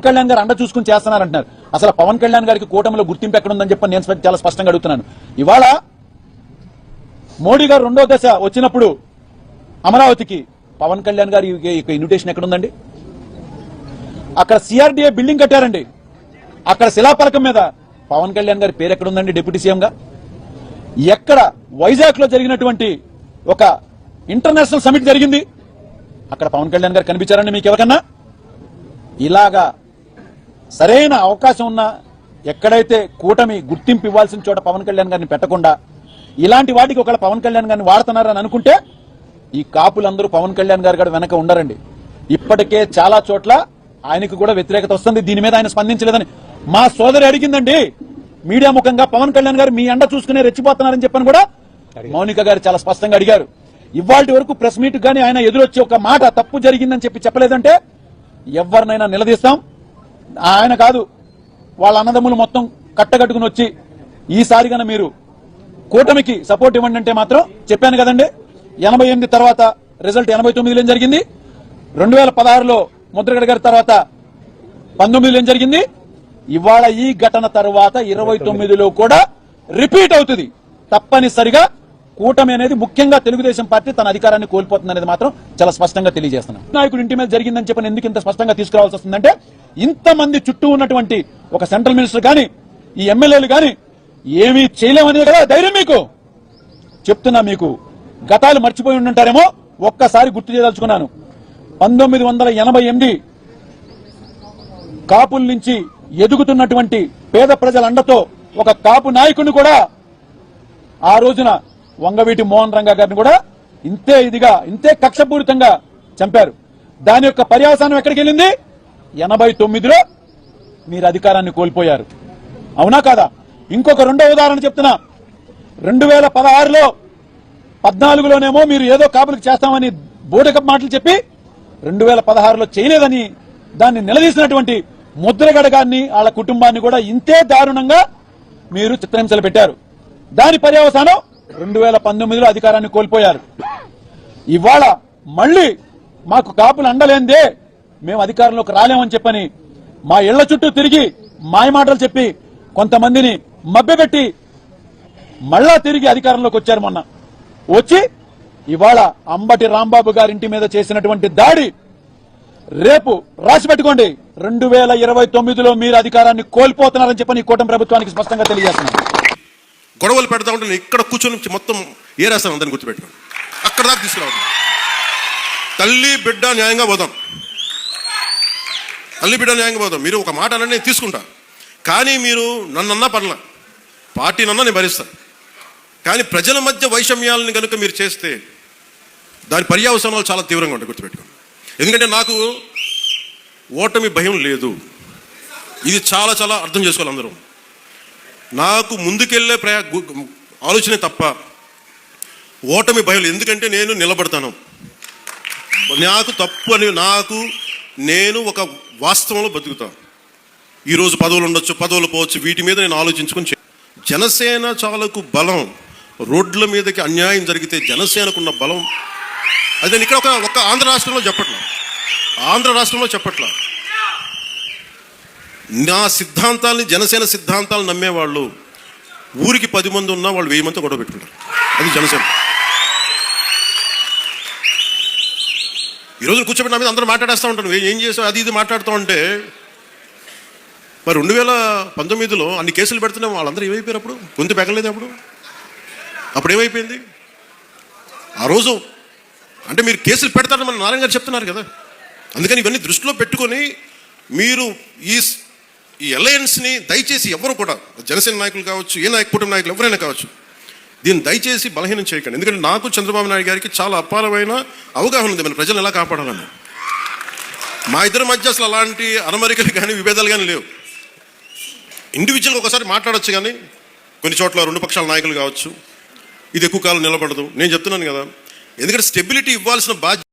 పవన్ కళ్యాణ్ గారు అండ చూసుకుని చేస్తున్నారంటున్నారు. అసలు పవన్ కళ్యాణ్ గారికి కూటమిలో గుర్తింపు ఎక్కడుందని చెప్పి నేను చాలా స్పష్టంగా అడుగుతున్నాను. ఇవాళ మోడీ గారు 2వ దశ వచ్చినప్పుడు అమరావతికి పవన్ కళ్యాణ్ గారి ఇన్విటేషన్ ఎక్కడుందండి? అక్కడ సిఆర్డీఏ బిల్డింగ్ కట్టారండి. అక్కడ శిలాఫలకం మీద పవన్ కళ్యాణ్ గారి పేరు ఎక్కడుందండి డిప్యూటీ సీఎంగా? ఎక్కడ వైజాగ్ లో జరిగినటువంటి ఒక ఇంటర్నేషనల్ సమిట్ జరిగింది, అక్కడ పవన్ కళ్యాణ్ గారు కనిపించారండి మీకు ఎవరికన్నా? ఇలాగా సరైన అవకాశం ఉన్నా ఎక్కడైతే కూటమి గుర్తింపు ఇవ్వాల్సిన చోట పవన్ కళ్యాణ్ గారిని పెట్టకుండా ఇలాంటి వాటికి ఒకవేళ పవన్ కళ్యాణ్ గారిని వాడుతున్నారని అనుకుంటే ఈ కాపులందరూ పవన్ కళ్యాణ్ గారు వెనక ఉండరండి. ఇప్పటికే చాలా చోట్ల ఆయనకు కూడా వ్యతిరేకత వస్తుంది. దీని మీద ఆయన స్పందించలేదని మా సోదరి అడిగిందండి మీడియా ముఖంగా. పవన్ కళ్యాణ్ గారు మీ అండ చూసుకునే రెచ్చిపోతున్నారని చెప్పని కూడా మౌనిక గారు చాలా స్పష్టంగా అడిగారు. ఇవాళ వరకు ప్రెస్ మీట్ గానీ ఆయన ఎదురొచ్చి ఒక మాట తప్పు జరిగిందని చెప్పి చెప్పలేదంటే ఎవరినైనా నిలదీస్తాం. ఆయన కాదు, వాళ్ళ అన్నదమ్ములు మొత్తం కట్టగట్టుకుని వచ్చి ఈసారి గన మీరు కూటమికి సపోర్ట్ ఇవ్వండి అంటే మాత్రం చెప్పాను కదండి. 88 తర్వాత రిజల్ట్ 89లో ఏం జరిగింది, 2016లో ముద్రగడ గారి తర్వాత 19లో ఏం జరిగింది, ఇవాళ ఈ ఘటన తర్వాత 29లో కూడా రిపీట్ అవుతుంది. తప్పనిసరిగా కూటమి అనేది ముఖ్యంగా తెలుగుదేశం పార్టీ తన అధికారాన్ని కోల్పోతుంది అనేది మాత్రం చాలా స్పష్టంగా తెలియజేస్తున్నాం. నాయకుడు ఇంటి మీద జరిగిందని చెప్పని ఎందుకు ఇంత స్పష్టంగా తీసుకురావాల్సి వస్తుందంటే ఇంతమంది చుట్టూ ఉన్నటువంటి ఒక సెంట్రల్ మినిస్టర్ గాని ఈ ఎమ్మెల్యేలు గాని ఏమీ చేయలేమనేది కదా ధైర్యం మీకు. చెప్తున్నా, మీకు గతాలు మర్చిపోయి ఉంటుంటారేమో, ఒక్కసారి గుర్తు చేయదలుచుకున్నాను. 1988 కాపుల నుంచి ఎదుగుతున్నటువంటి పేద ప్రజల అండతో ఒక కాపు నాయకుడిని కూడా ఆ రోజున వంగవీటి మోహన్ రంగా గారిని కూడా ఇంతే కక్షపూరితంగా చంపారు. దాని యొక్క పర్యవసానం ఎక్కడికి వెళ్ళింది? 89లో మీరు అధికారాన్ని కోల్పోయారు. అవునా కాదా? ఇంకొక రెండో ఉదాహరణ చెప్తున్నా. 2016లో 14లోనేమో మీరు ఏదో కాపులకు చేస్తామని బోడకప్ మాటలు చెప్పి 2016లో చేయలేదని దాన్ని నిలదీసినటువంటి ముద్రగడ గారిని వాళ్ళ కుటుంబాన్ని కూడా ఇంతే దారుణంగా మీరు చిత్రహింసలు పెట్టారు. దాని పర్యవసానం 2019లో అధికారాన్ని కోల్పోయారు. ఇవాళ మళ్లీ మాకు కాపులు అండలేందే మేము అధికారంలోకి రాలేమని చెప్పని మా ఇళ్ల చుట్టూ తిరిగి మాయమాటలు చెప్పి కొంతమందిని మభ్యపెట్టి మళ్లా తిరిగి అధికారంలోకి వచ్చారు. మొన్న వచ్చి ఇవాళ అంబటి రాంబాబు గారింటి మీద చేసినటువంటి దాడి రేపు రాసి పెట్టుకోండి. 2029లో మీరు అధికారాన్ని కోల్పోతున్నారని చెప్పని కూటమి ప్రభుత్వానికి స్పష్టంగా తెలియజేస్తున్నారు. గొడవలు పెడతా ఉంటే నేను ఇక్కడ కూర్చొని మొత్తం ఏ రాస్తాను అందరిని గుర్తుపెట్టుకోండి. అక్కడ దాకా తీసుకురావద్దు. తల్లి బిడ్డ న్యాయంగా పోదాం, తల్లి బిడ్డ న్యాయంగా పోదాం. మీరు ఒక మాట అన్న నేను తీసుకుంటా, కానీ మీరు నన్నన్నా పర్లా, పార్టీ నన్నా నేను భరిస్తాను. కానీ ప్రజల మధ్య వైషమ్యాలను కనుక మీరు చేస్తే దాని పర్యవసానాలు చాలా తీవ్రంగా ఉంటాయి, గుర్తుపెట్టుకోండి. ఎందుకంటే నాకు ఓటమి భయం లేదు. ఇది చాలా చాలా అర్థం చేసుకోవాలి అందరూ. నాకు ముందుకెళ్లే ఆలోచనే తప్ప ఓటమి భయం. ఎందుకంటే నేను నిలబడతాను. నాకు తప్పు అని నేను ఒక వాస్తవంలో బతుకుతాను. ఈరోజు పదవులు ఉండొచ్చు, పదవులు పోవచ్చు, వీటి మీద నేను ఆలోచించుకుని జనసేన చాలకు బలం. రోడ్ల మీదకి అన్యాయం జరిగితే జనసేనకున్న బలం అదే ఇక్కడ ఒక ఆంధ్ర రాష్ట్రంలో చెప్పట్లా. నా సిద్ధాంతాలని, జనసేన సిద్ధాంతాలు నమ్మేవాళ్ళు ఊరికి 10 మంది ఉన్నా వాళ్ళు 1000 మందితో గొడవ పెట్టుకుంటారు. అది జనసేన. ఈరోజు కూర్చోబెట్టి నా మీద అందరూ మాట్లాడేస్తూ ఉంటాను, ఏం చేసావు అది ఇది మాట్లాడుతూ ఉంటే. మరి 2019లో అన్ని కేసులు పెడుతున్నాం, వాళ్ళందరూ ఏమైపోయారు? అప్పుడు గొంతు పెగలేదు. అప్పుడు ఏమైపోయింది? ఆ రోజు అంటే మీరు కేసులు పెడతారని మన నారాయణ గారు చెప్తున్నారు కదా. అందుకని ఇవన్నీ దృష్టిలో పెట్టుకొని మీరు ఈ అలయన్స్ని దయచేసి ఎవరు కూడా, జనసేన నాయకులు కావచ్చు, కుటుంబ నాయకులు ఎవరైనా కావచ్చు, దీన్ని దయచేసి బలహీనం చేయకండి. ఎందుకంటే నాకు చంద్రబాబు నాయుడు గారికి చాలా అపారమైన అవగాహన ఉంది మన ప్రజలను ఎలా కాపాడాలని. మా ఇద్దరి మధ్య అసలు అలాంటి అరమరికలు కానీ విభేదాలు కానీ లేవు. ఇండివిజువల్గా ఒకసారి మాట్లాడొచ్చు, కానీ కొన్ని చోట్ల 2 పక్షాల నాయకులు కావచ్చు, ఇది ఎక్కువ కాలం నిలబడదు. నేను చెప్తున్నాను కదా, ఎందుకంటే స్టెబిలిటీ ఇవ్వాల్సిన బాధ్యత